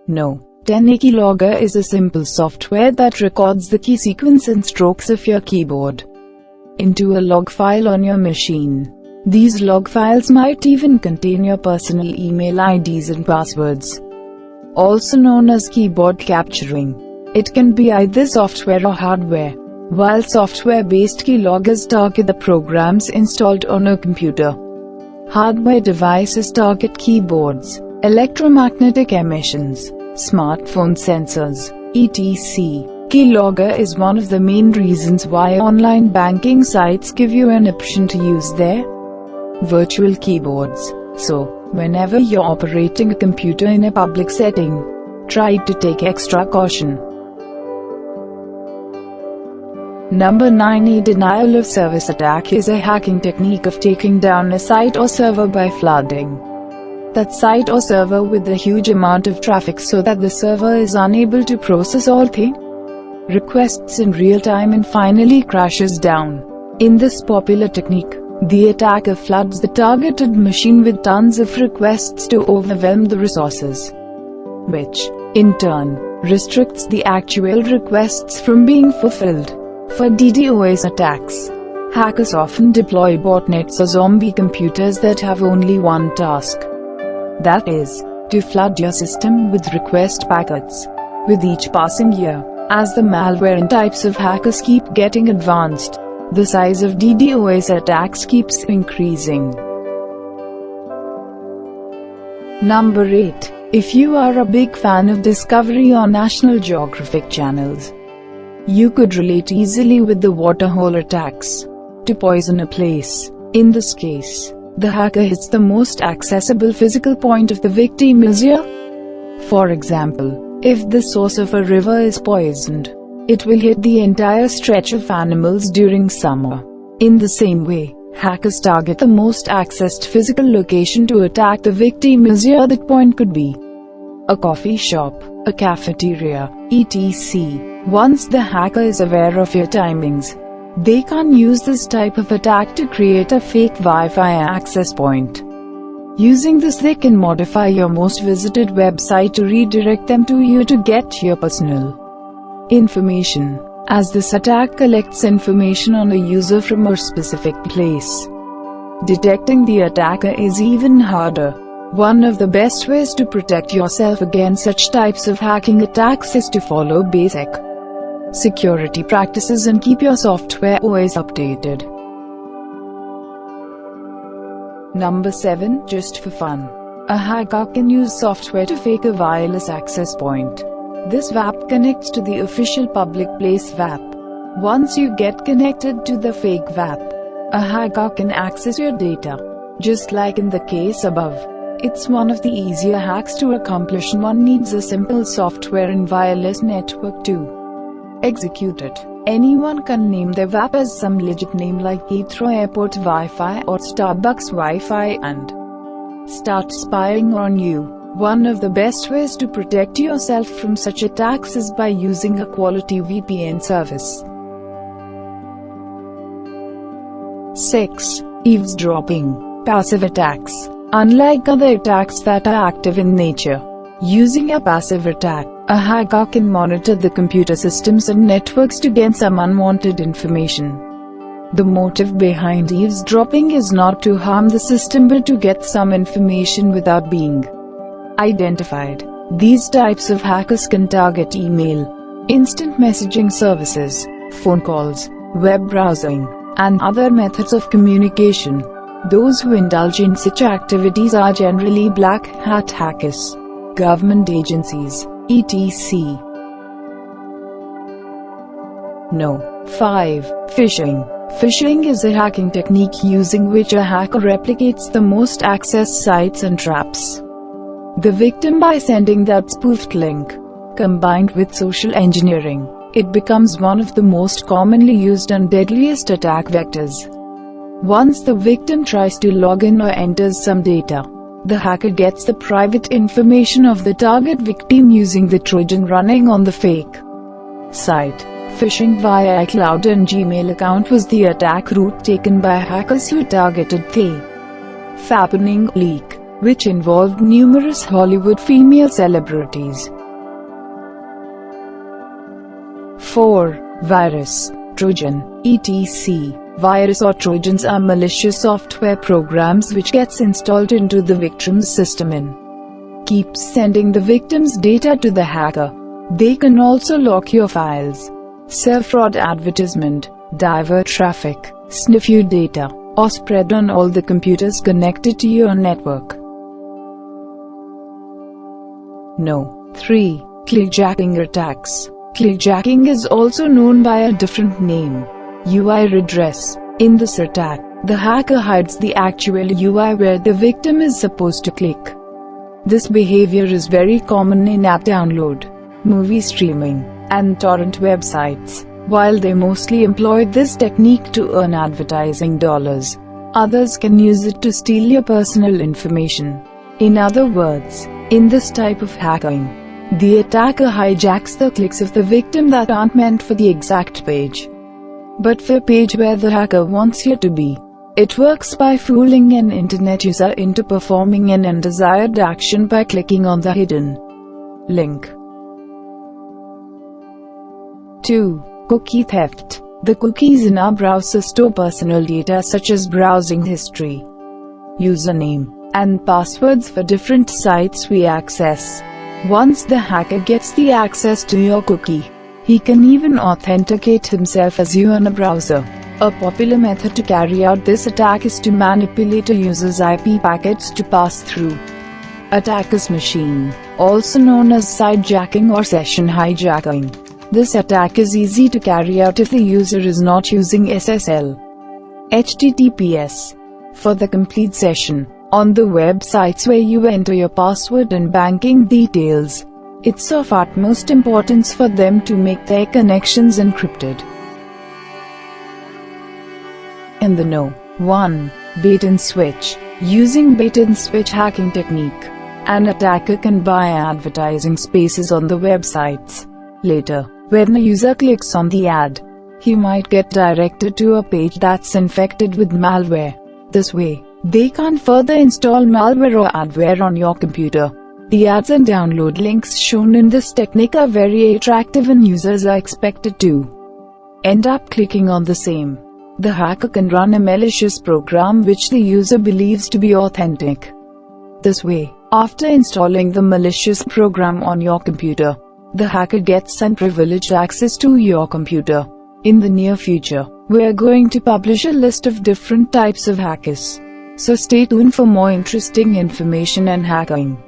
No. 10A keylogger is a simple software that records the key sequence and strokes of your keyboard into a log file on your machine. These log files might even contain your personal email IDs and passwords, also known as keyboard capturing. It can be either software or hardware. While software-based keyloggers target the programs installed on a computer, hardware devices target keyboards, electromagnetic emissions, smartphone sensors, etc. Keylogger is one of the main reasons why online banking sites give you an option to use their virtual keyboards. So, whenever you're operating a computer in a public setting, try to take extra caution. Number 9. A denial of service attack is a hacking technique of taking down a site or server by flooding that site or server with a huge amount of traffic so that the server is unable to process all the requests in real time and finally crashes down. In this popular technique, the attacker floods the targeted machine with tons of requests to overwhelm the resources, which, in turn, restricts the actual requests from being fulfilled. For DDoS attacks, hackers often deploy botnets or zombie computers that have only one task. That is, to flood your system with request packets. With each passing year, as the malware and types of hackers keep getting advanced, the size of DDoS attacks keeps increasing. Number 8. If you are a big fan of Discovery or National Geographic channels, you could relate easily with the waterhole attacks. To poison a place. In this case, the hacker hits the most accessible physical point of the victim easier. For example, if the source of a river is poisoned, it will hit the entire stretch of animals during summer. In the same way, hackers target the most accessed physical location to attack the victim easier. That point could be a coffee shop, a cafeteria, etc. Once the hacker is aware of your timings, they can use this type of attack to create a fake Wi-Fi access point. Using this, they can modify your most visited website to redirect them to you to get your personal information, as this attack collects information on a user from a specific place. Detecting the attacker is even harder. One of the best ways to protect yourself against such types of hacking attacks is to follow basic security practices and keep your software always updated. Number 7. Just for fun. A hacker can use software to fake a wireless access point. This WAP connects to the official public place WAP. Once you get connected to the fake WAP, a hacker can access your data. Just like in the case above, it's one of the easier hacks to accomplish, and one needs a simple software and wireless network to execute it. Anyone can name their WAP as some legit name like Heathrow Airport Wi-Fi or Starbucks Wi-Fi and start spying on you. One of the best ways to protect yourself from such attacks is by using a quality VPN service. 6. Eavesdropping. Passive attacks. Unlike other attacks that are active in nature, using a passive attack, a hacker can monitor the computer systems and networks to get some unwanted information. The motive behind eavesdropping is not to harm the system but to get some information without being identified. These types of hackers can target email, instant messaging services, phone calls, web browsing, and other methods of communication. Those who indulge in such activities are generally black hat hackers, government agencies, etc. No. 5. Phishing. Phishing is a hacking technique using which a hacker replicates the most accessed sites and traps the victim by sending that spoofed link. Combined with social engineering, it becomes one of the most commonly used and deadliest attack vectors. Once the victim tries to log in or enters some data, the hacker gets the private information of the target victim using the Trojan running on the fake site. Phishing via iCloud and Gmail account was the attack route taken by hackers who targeted the fappening leak. which involved numerous Hollywood female celebrities. 4. Virus, Trojan, etc. Virus or Trojans are malicious software programs which gets installed into the victim's system and keeps sending the victim's data to the hacker. They can also lock your files, serve fraud advertisement, divert traffic, sniff your data, or spread on all the computers connected to your network. No. 3. Clickjacking attacks. Clickjacking is also known by a different name, UI redress. In this attack, the hacker hides the actual UI where the victim is supposed to click. This behavior is very common in app download, movie streaming, and torrent websites. While they mostly employ this technique to earn advertising dollars, others can use it to steal your personal information. In other words, in this type of hacking, the attacker hijacks the clicks of the victim that aren't meant for the exact page, but for a page where the hacker wants you to be. It works by fooling an internet user into performing an undesired action by clicking on the hidden link. 2. Cookie theft. The cookies in our browser store personal data such as browsing history, username, and passwords for different sites we access. Once the hacker gets the access to your cookie, he can even authenticate himself as you on a browser. A popular method to carry out this attack is to manipulate a user's IP packets to pass through attacker's machine, also known as sitejacking or session hijacking. This attack is easy to carry out if the user is not using SSL. HTTPS. For the complete session, on the websites where you enter your password and banking details, it's of utmost importance for them to make their connections encrypted. In the know. 1. Bait and switch. Using bait and switch hacking technique, an attacker can buy advertising spaces on the websites. Later, when a user clicks on the ad, he might get directed to a page that's infected with malware. This way, they can't further install malware or adware on your computer. The ads and download links shown in this technique are very attractive and users are expected to end up clicking on the same. The hacker can run a malicious program which the user believes to be authentic. This way, after installing the malicious program on your computer, the hacker gets unprivileged access to your computer. In the near future, we are going to publish a list of different types of hackers. So stay tuned for more interesting information and hacking.